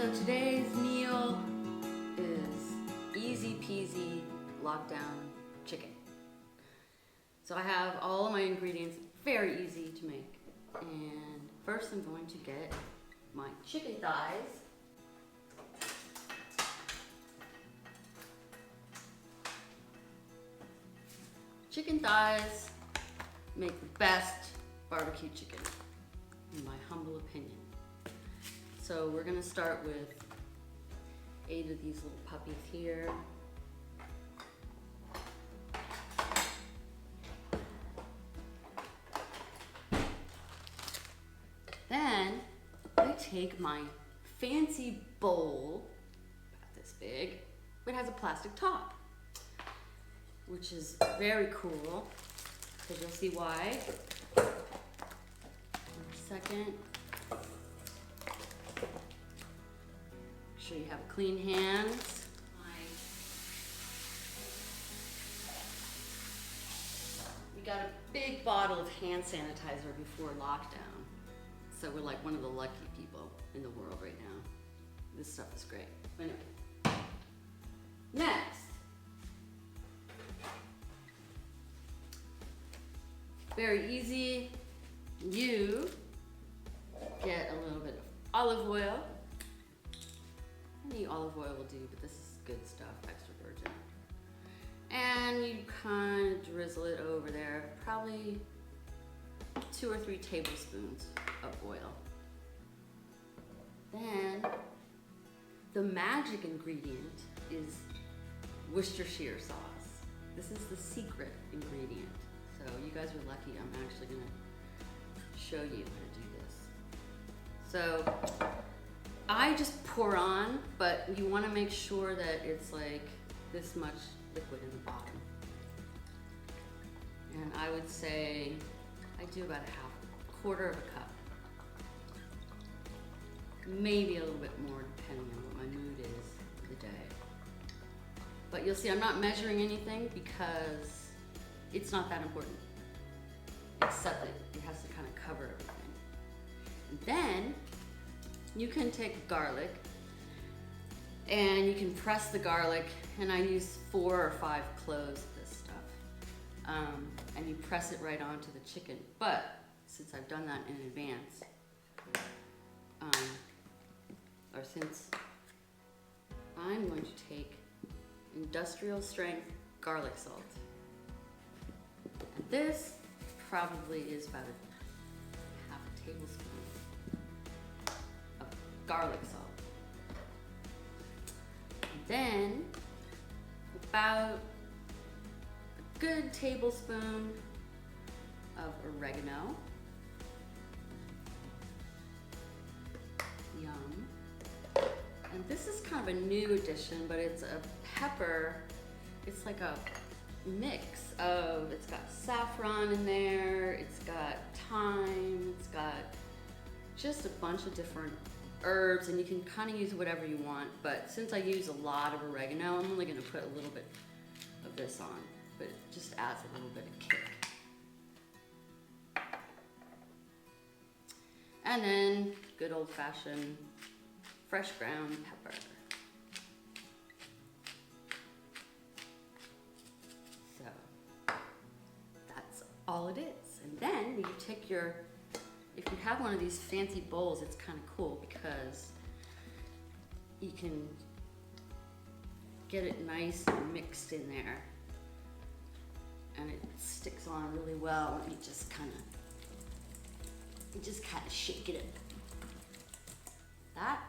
So today's meal is easy peasy lockdown chicken. So I have all of my ingredients, very easy to make. And first I'm going to get my chicken thighs. Chicken thighs make the best barbecue chicken, in my humble opinion. So we're gonna start with 8 of these little puppies here. Then I take my fancy bowl, about this big, but it has a plastic top, which is very cool, because you'll see why in a second. Make sure you have clean hands. We got a big bottle of hand sanitizer before lockdown, so we're like one of the lucky people in the world right now. This stuff is great. Anyway, next, very easy. You get a little bit of olive oil. Any olive oil will do, but this is good stuff, extra virgin. And you kind of drizzle it over there, probably 2 or 3 tablespoons of oil. Then the magic ingredient is Worcestershire sauce. This is the secret ingredient. So you guys are lucky. I'm actually gonna show you how to do this. So I just pour on, but you want to make sure that it's like this much liquid in the bottom. And I would say I do about a quarter of a cup. Maybe a little bit more depending on what my mood is for the day. But you'll see I'm not measuring anything because it's not that important. Except that it has to kind of cover everything. And then you can take garlic and you can press the garlic, and I use 4 or 5 cloves of this stuff. And you press it right onto the chicken. But since I've done that in advance, or since I'm going to take industrial strength garlic salt. And this probably is about a half a tablespoon of garlic salt. And then about a good tablespoon of oregano. Yum. And this is kind of a new addition, but it's a pepper. It's like a mix of, it's got saffron in there, it's got thyme, it's got just a bunch of different herbs, and you can kind of use whatever you want, but since I use a lot of oregano, I'm only going to put a little bit of this on, but it just adds a little bit of kick. And then good old-fashioned fresh ground pepper. So that's all it is. And then you take your, if you have one of these fancy bowls, it's kind of cool because you can get it nice and mixed in there, and it sticks on really well when you just kind of shake it that.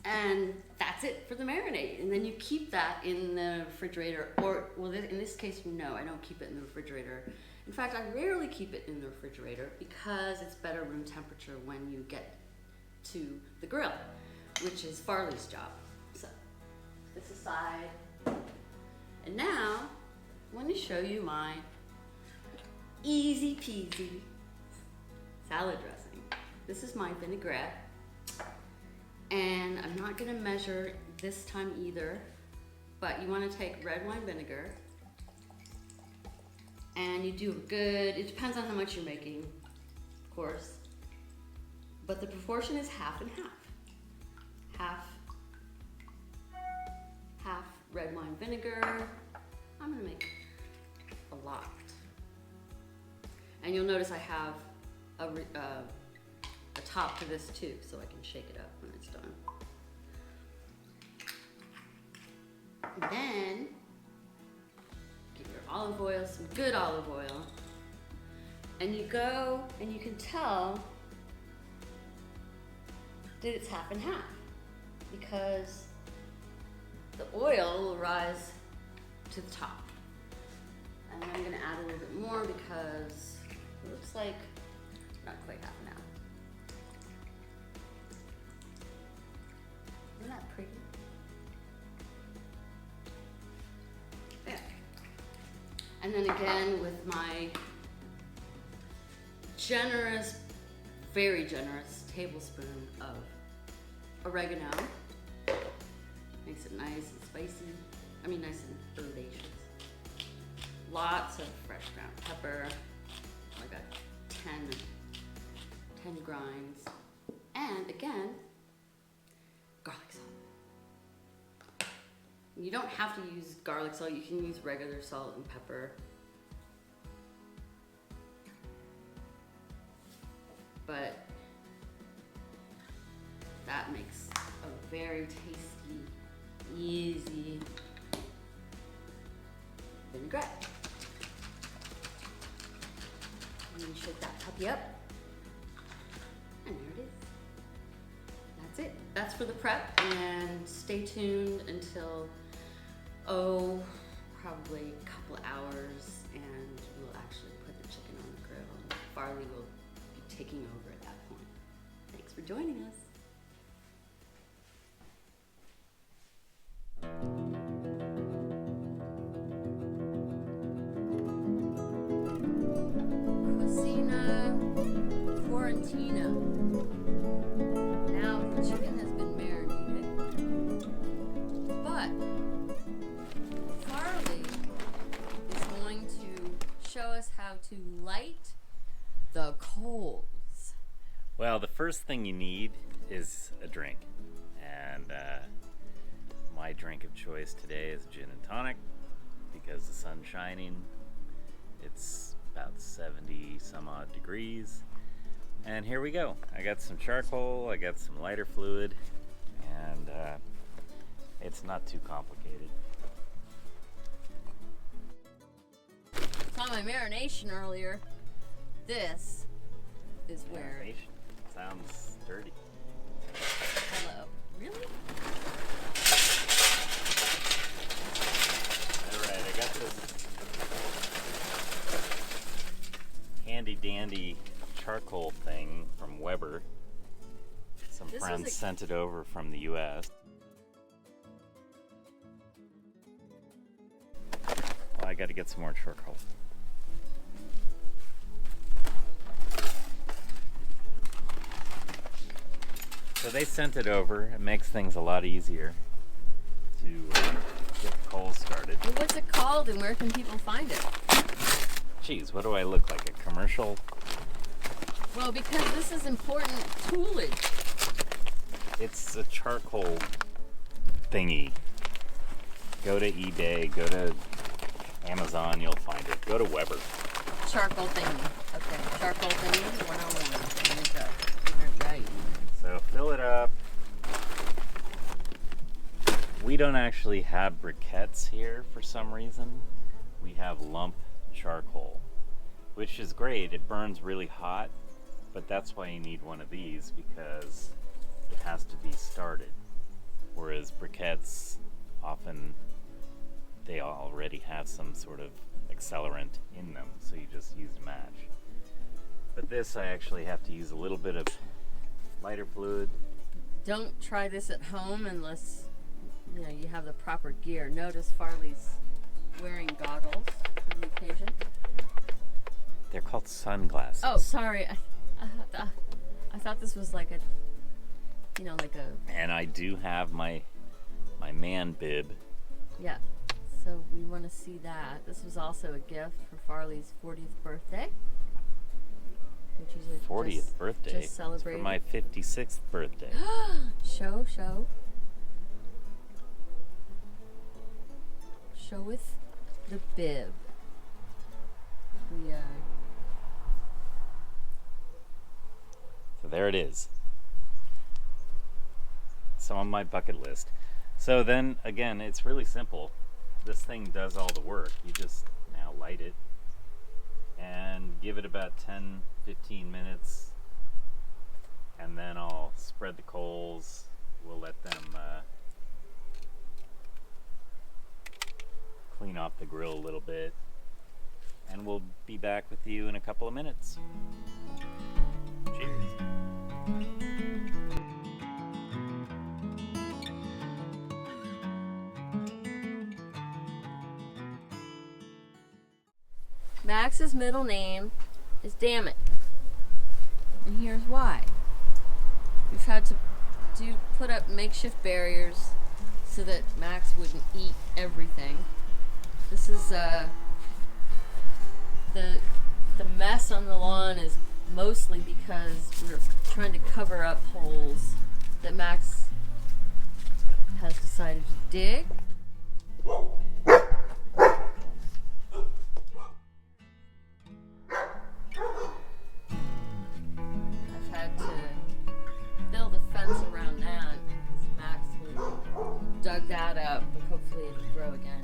And that's it for the marinade. And then you keep that in the refrigerator, or, well, in this case, no, I don't keep it in the refrigerator. In fact, I rarely keep it in the refrigerator because it's better room temperature when you get to the grill, which is Farley's job. So, this aside. And now, I want to show you my easy peasy salad dressing. This is my vinaigrette. And I'm not gonna measure this time either, but you wanna take red wine vinegar, and you do a good, it depends on how much you're making, of course, but the proportion is half and half. half red wine vinegar. I'm gonna make a lot. And you'll notice I have a top to this too, so I can shake it up when it's done. And then get your olive oil, some good olive oil. And you go and you can tell that it's half and half because the oil will rise to the top. And then I'm gonna add a little bit more because it looks like not quite half an hour. Isn't that pretty? Yeah. And then again with my generous, very generous tablespoon of oregano. Makes it nice and spicy. I mean nice and herbaceous. Lots of fresh ground pepper. I got 10 grinds. And again, garlic salt. You don't have to use garlic salt, you can use regular salt and pepper. But that makes a very tasty, easy vinaigrette. And then shake that puppy up. And there it is. That's it. That's for the prep, and stay tuned until, probably a couple hours, and we'll actually put the chicken on the grill. And Farley will be taking over at that point. Thanks for joining us. Now the chicken has been marinated, but Farley is going to show us how to light the coals. Well, the first thing you need is a drink, and my drink of choice today is gin and tonic because the sun's shining. It's about 70 some odd degrees. And here we go. I got some charcoal, I got some lighter fluid, and it's not too complicated. Saw my marination earlier. This is where... Marination? Sounds dirty. Hello. Really? Alright, I got this handy dandy charcoal thing from Weber. Some friends sent it over from the US. Well, I got to get some more charcoal. So they sent it over. It makes things a lot easier to get the coals started. Well, what's it called and where can people find it? Geez, what do I look like? A commercial? Well, because this is important toolage. It's a charcoal thingy. Go to eBay, go to Amazon, you'll find it. Go to Weber. Charcoal thingy. Okay, charcoal thingy 101. There we go. Right. So fill it up. We don't actually have briquettes here for some reason. We have lump charcoal, which is great. It burns really hot. But that's why you need one of these, because it has to be started. Whereas briquettes, often they already have some sort of accelerant in them, so you just use a match. But this, I actually have to use a little bit of lighter fluid. Don't try this at home unless you have the proper gear. Notice Farley's wearing goggles for the occasion. They're called sunglasses. Oh, sorry. I thought this was like a, like a... And I do have my man bib. Yeah, so we want to see that. This was also a gift for Farley's 40th birthday. which you said 40th birthday. Just It's celebrated. for my 56th birthday. Show. Showeth the bib. So there it is. So on my bucket list. So then again, it's really simple. This thing does all the work. You just now light it and give it about 10-15 minutes, and then I'll spread the coals. We'll let them clean off the grill a little bit, and we'll be back with you in a couple of minutes. Cheers. Max's middle name is Dammit. And here's why. We've had to put up makeshift barriers so that Max wouldn't eat everything. This is the mess on the lawn is mostly because we're trying to cover up holes that Max has decided to dig. I've had to build a fence around that because Max dug that up, but hopefully it'll grow again.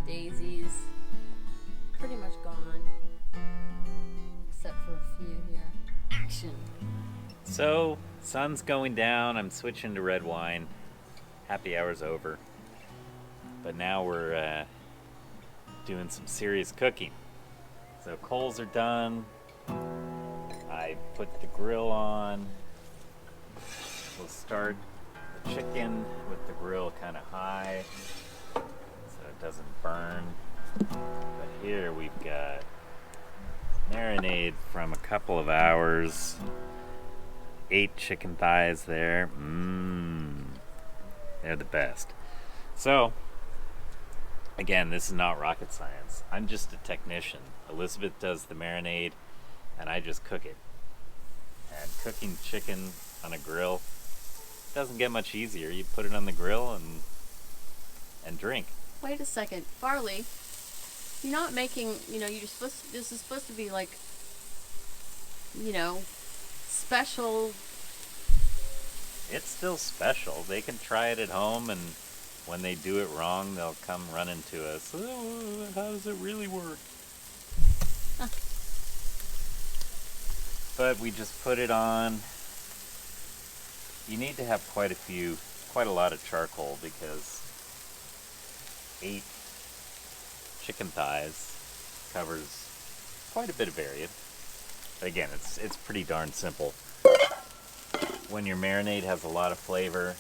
Daisies pretty much gone, except for a few here. Action! So, sun's going down. I'm switching to red wine. Happy hour's over. But now we're doing some serious cooking. So coals are done. I put the grill on. We'll start the chicken with the grill kind of high so it doesn't burn. But here we've got marinade from a couple of hours. 8 chicken thighs there. They're the best. So, again, this is not rocket science. I'm just a technician. Elizabeth does the marinade, and I just cook it. And cooking chicken on a grill doesn't get much easier. You put it on the grill and drink. Wait a second, Farley. You're not making, this is supposed to be like, special. It's still special. They can try it at home, and when they do it wrong, they'll come running to us. Oh, how does it really work? Huh. But we just put it on. You need to have quite a lot of charcoal, because 8 chicken thighs covers quite a bit of area. But again, it's pretty darn simple. When your marinade has a lot of flavor,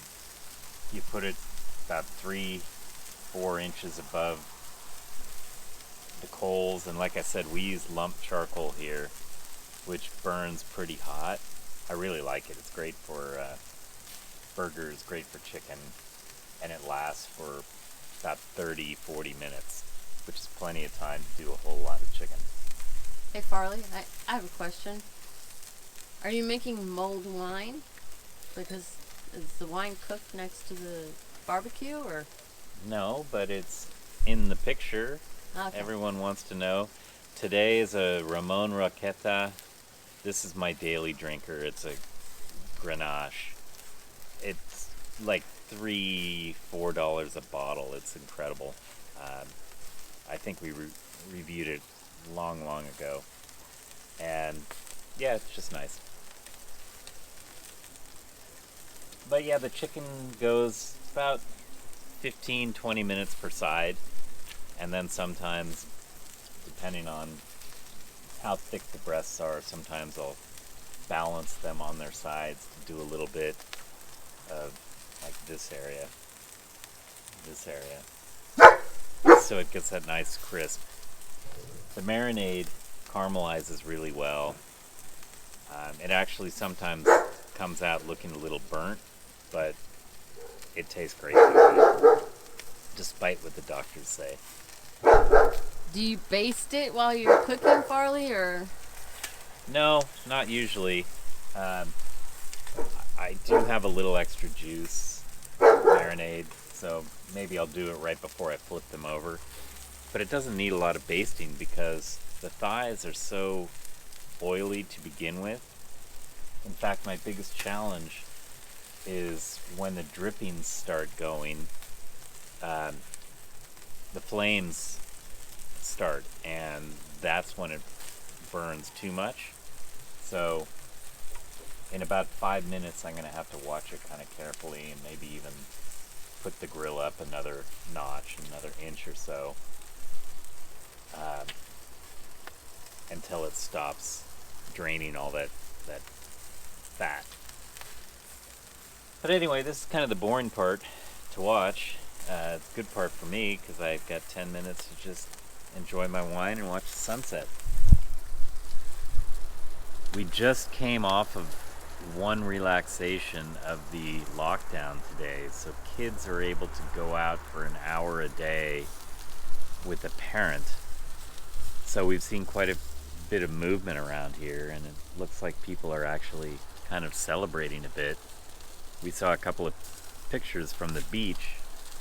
you put it about 3-4 inches above the coals, and like I said, we use lump charcoal here, which burns pretty hot. I really like it. It's great for burgers, great for chicken, and it lasts for about 30-40 minutes, which is plenty of time to do a whole lot of chicken. Hey Farley, I have a question. Are you making mulled wine? Because is the wine cooked next to the barbecue, or? No, but it's in the picture. Okay. Everyone wants to know. Today is a Ramon Roqueta. This is my daily drinker. It's a Grenache. It's like $3-4 a bottle. It's incredible. I think we reviewed it long ago. And yeah, it's just nice. But yeah, the chicken goes about 15-20 minutes per side, and then sometimes, depending on how thick the breasts are, sometimes I'll balance them on their sides to do a little bit of like this area, so it gets that nice crisp. The marinade caramelizes really well. It actually sometimes comes out looking a little burnt, but it tastes great, despite what the doctors say. Do you baste it while you're cooking, Farley, or? No, not usually. I do have a little extra juice marinade, so maybe I'll do it right before I flip them over. But it doesn't need a lot of basting because the thighs are so oily to begin with. In fact, my biggest challenge is when the drippings start going, the flames start, and that's when it burns too much. So in about 5 minutes, I'm going to have to watch it kind of carefully and maybe even put the grill up another notch, another inch or so, until it stops draining all that fat. But anyway, this is kind of the boring part to watch. It's a good part for me because I've got 10 minutes to just enjoy my wine and watch the sunset. We just came off of one relaxation of the lockdown today, so kids are able to go out for an hour a day with a parent. So we've seen quite a bit of movement around here, and it looks like people are actually kind of celebrating a bit. We saw a couple of pictures from the beach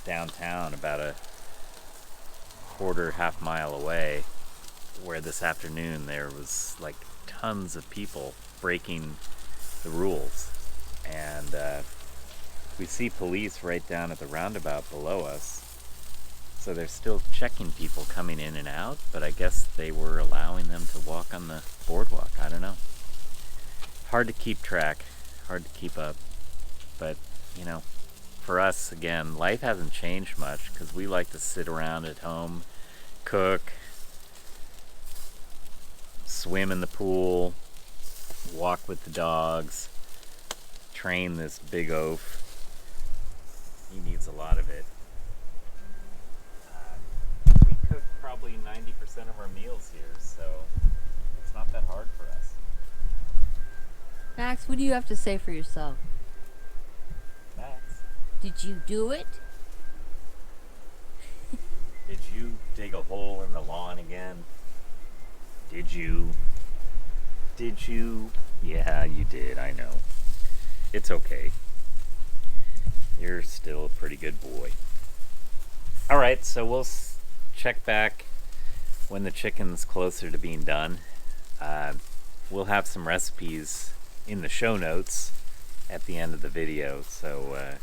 downtown about a half mile away, where this afternoon there was like tons of people breaking the rules, and we see police right down at the roundabout below us, so they're still checking people coming in and out, but I guess they were allowing them to walk on the boardwalk. I don't know. Hard to keep track, hard to keep up, but you know, for us, again, life hasn't changed much because we like to sit around at home, cook, swim in the pool, walk with the dogs, train this big oaf. He needs a lot of it. We cook probably 90% of our meals here, so it's not that hard for us. Max, what do you have to say for yourself? Max, Did you do it? did you dig a hole in the lawn again? Did you? Did you? Yeah, you did, I know. It's okay. You're still a pretty good boy. Alright, so we'll check back when the chicken's closer to being done. We'll have some recipes in the show notes at the end of the video, so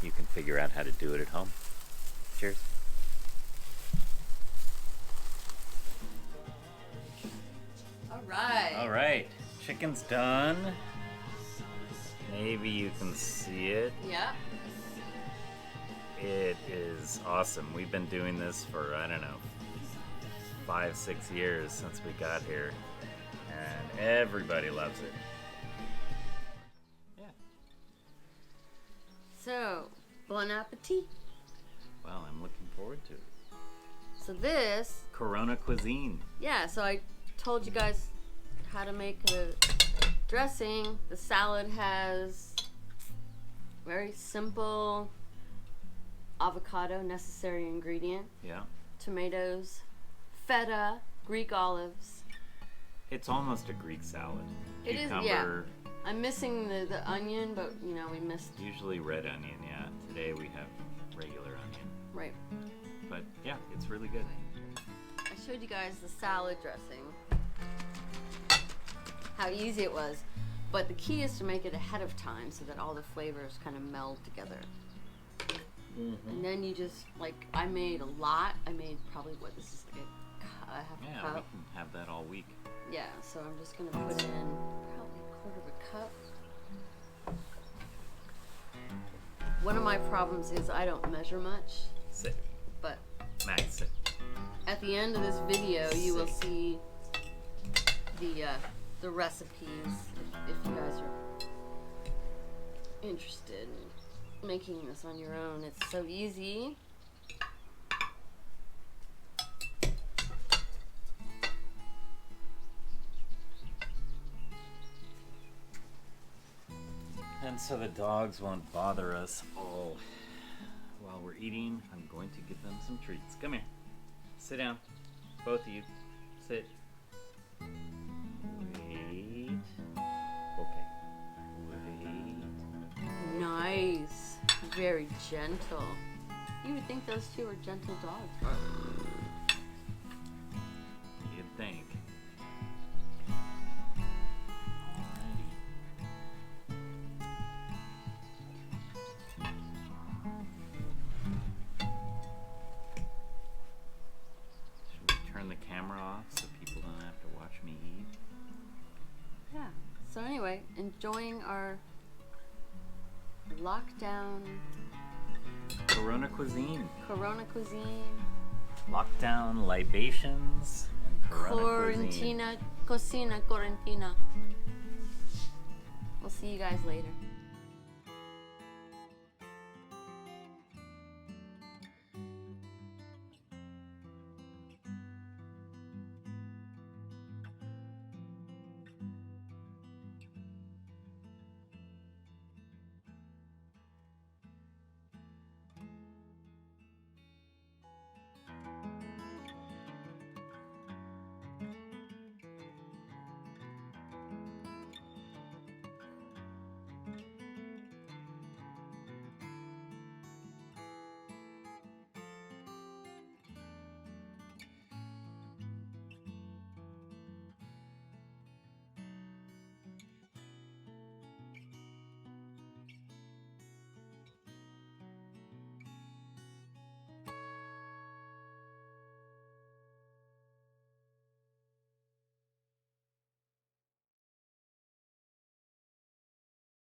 you can figure out how to do it at home. Cheers. All right, chicken's done. Maybe you can see it. Yeah. It is awesome. We've been doing this for, I don't know, 5-6 years since we got here, and everybody loves it. Yeah. So, bon appetit. Well, I'm looking forward to it. So this, Corona cuisine. yeah, so I told you guys how to make a dressing. The salad has very simple avocado, necessary ingredient, Yeah. tomatoes, feta, Greek olives. It's almost a Greek salad. It is, Cucumber, yeah. I'm missing the onion, but you know, we missed, usually red onion, yeah. Today we have regular onion. right. But yeah, it's really good. I showed you guys the salad dressing, how easy it was, but the key is to make it ahead of time so that all the flavors kind of meld together. And then you just, like, I made a lot. I made probably, what, this is like a half a Yeah, cup. we can have that all week. Yeah, so I'm just gonna put in probably a quarter of a cup. One of my problems is I don't measure much, Sit. but Max, sit. at the end of this video you will see the recipes if you guys are interested in making this on your own. It's so easy. And so the dogs won't bother us all while we're eating. I'm going to give them some treats. Come here. Sit down. Both of you. Sit. Wait. very gentle. You would think those two are gentle dogs, Farley. You'd think. Should we turn the camera off so people don't have to watch me eat? Yeah. So anyway, enjoying our lockdown Corona cuisine. Corona cuisine. Lockdown libations and Corona cuisine. Quarantina, cocina, quarantina. We'll see you guys later.